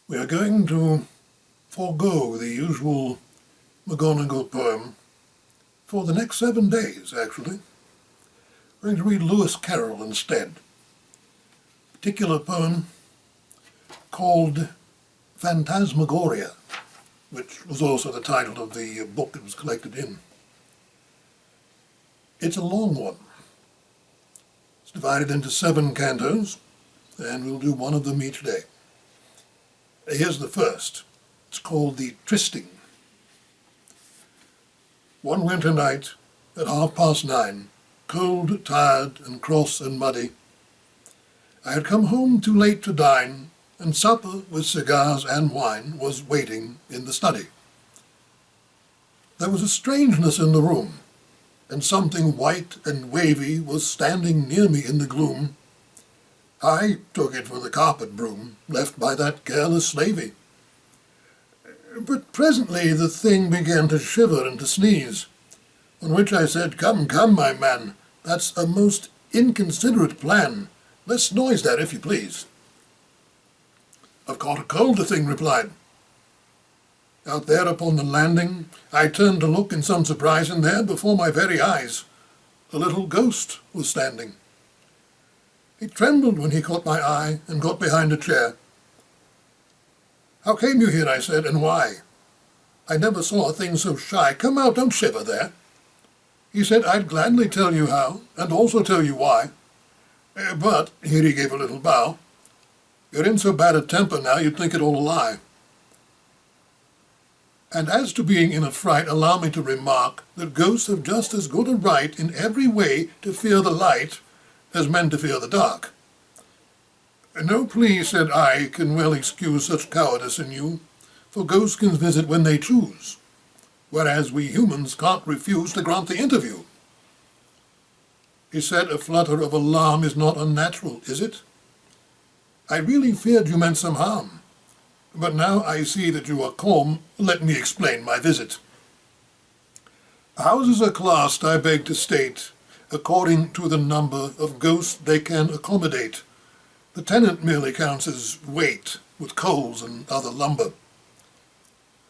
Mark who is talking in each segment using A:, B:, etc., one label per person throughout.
A: We are going to forego the usual McGonagall poem for the next 7 days, actually. We're going to read Lewis Carroll instead. A particular poem called Phantasmagoria, which was also the title of the book it was collected in. It's a long one. It's divided into 7 cantos, and we'll do one of them each day. Here's the first. It's called The Trysting. One winter night, at 9:30, cold, tired, and cross and muddy, I had come home too late to dine, and supper with cigars and wine was waiting in the study. There was a strangeness in the room, and something white and wavy was standing near me in the gloom. I took it for the carpet broom left by that careless slavey. But presently the thing began to shiver and to sneeze, on which I said, "Come, come, my man, that's a most inconsiderate plan. Less noise there, if you please." "I've caught a cold," the thing replied. Out there upon the landing, I turned to look in some surprise, and there, before my very eyes, a little ghost was standing. He trembled when he caught my eye and got behind a chair. "How came you here?" I said, "and why? I never saw a thing so shy. Come out, don't shiver there." He said, "I'd gladly tell you how, and also tell you why. But," here he gave a little bow, "you're in so bad a temper now you'd think it all a lie. And as to being in a fright, allow me to remark that ghosts have just as good a right in every way to fear the light as men to fear the dark." "No plea," said I, "can well excuse such cowardice in you, for ghosts can visit when they choose, whereas we humans can't refuse to grant the interview." He said, "A flutter of alarm is not unnatural, is it? I really feared you meant some harm, but now I see that you are calm. Let me explain my visit. Houses are classed, I beg to state, according to the number of ghosts they can accommodate. The tenant merely counts as weight, with coals and other lumber.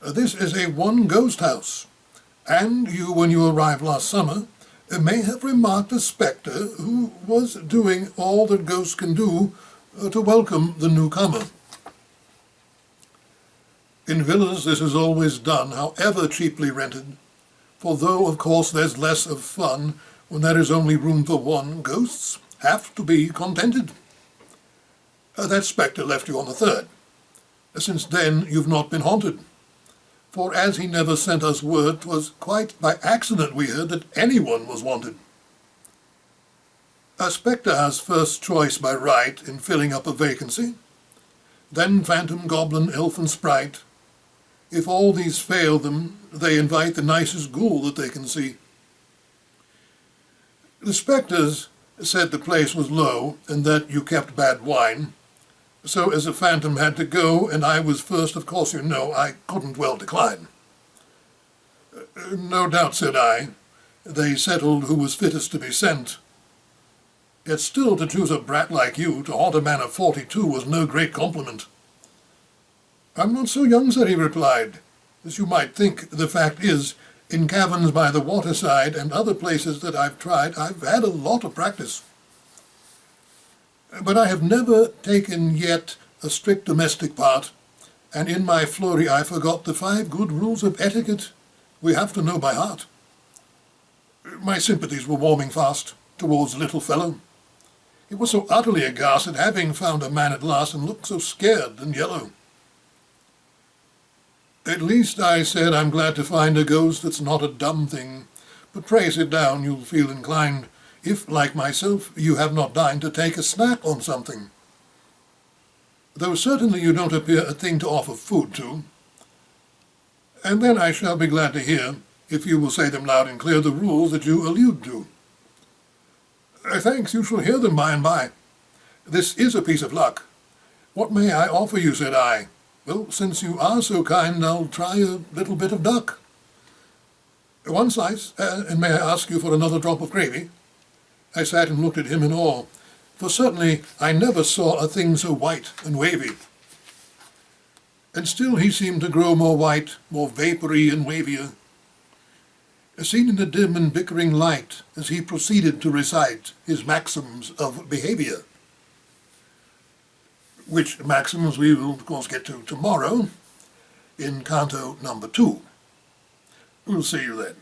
A: This is a one ghost house, and you, when you arrived last summer, may have remarked a spectre who was doing all that ghosts can do to welcome the newcomer. In villas this is always done, however cheaply rented, for though of course there's less of fun when there is only room for one, ghosts have to be contented. That spectre left you on the 3rd. Since then you've not been haunted, for as he never sent us word, 'twas quite by accident we heard that anyone was wanted. A spectre has first choice by right in filling up a vacancy, then phantom, goblin, elf, and sprite. If all these fail them, they invite the nicest ghoul that they can see. The spectres said the place was low, and that you kept bad wine. So as a phantom had to go, and I was first, of course you know, I couldn't well decline." "No doubt," said I, "they settled who was fittest to be sent. Yet still to choose a brat like you to haunt a man of 42 was no great compliment." "I'm not so young," sir, he replied. "As you might think, the fact is, in caverns by the waterside and other places that I've tried, I've had a lot of practice. But I have never taken yet a strict domestic part, and in my flurry I forgot the 5 good rules of etiquette we have to know by heart." My sympathies were warming fast towards the little fellow. He was so utterly aghast at having found a man at last, and looked so scared and yellow. "At least," I said, "I'm glad to find a ghost that's not a dumb thing. But pray sit down, you'll feel inclined, if, like myself, you have not dined, to take a snack on something. Though certainly you don't appear a thing to offer food to. And then I shall be glad to hear, if you will say them loud and clear, the rules that you allude to." "Thanks, you shall hear them by and by. This is a piece of luck. What may I offer you?" said I. "Well, since you are so kind, I'll try a little bit of duck." "One slice, and may I ask you for another drop of gravy?" I sat and looked at him in awe, for certainly I never saw a thing so white and wavy. and still he seemed to grow more white, more vapoury and wavier, as seen in the dim and bickering light as he proceeded to recite his maxims of behaviour, which maxims we will of course get to tomorrow in Canto number 2. We'll see you then.